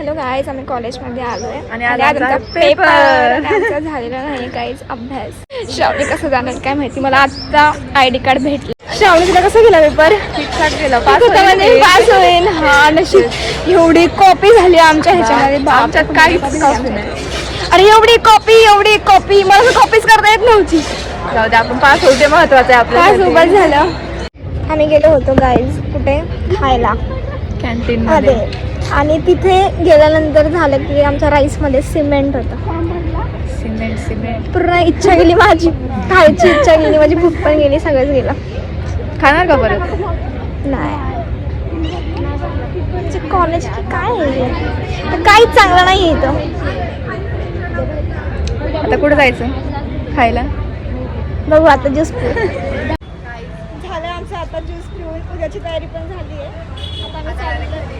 Hello guys, आम्ही कॉलेजमध्ये आलोय आणि आज आमचा आमचा पेपर. आमचा झालेला नाही गाईज अभ्यास. श्रावणी कसं जाणार काय माहिती. मला आत्ता ID कार्ड भेटलं. श्रावणी तुला कसं गेला पेपर? ठीकठाक गेला. पास होईल. हा नशीब. एवढी कॉपी झाली आमच्या ह्याच्यामध्ये. आमच्यात काहीच कॉपी नाही. अरे एवढी कॉपी मला तर कॉपीच करता येत नव्हती. जाऊ दे, आपण पास होते महत्वाचं आहे काय आपल्याला. सोबत झालं. आम्ही गेलो होतो गाईज कुठे खायला कॅन्टीन मध्ये. आणि तिथे गेल्यानंतर झालं की आमच्या राईसमध्ये सिमेंट होतं. सिमेंट पूर्ण इच्छा गेली माझी, खायची इच्छा गेली, माझी भूक पण गेली, सगळंच गेलं. खाणार का परत? नाही, कॉलेज काय आहे, काहीच चांगलं नाही आहे इथं. आता कुठं जायचं खायला? बघू आता ज्यूस पिऊ. झालं आमचं आता ज्यूस पिऊन. उद्याची तयारी पण झाली आहे. आता आम्ही चाललो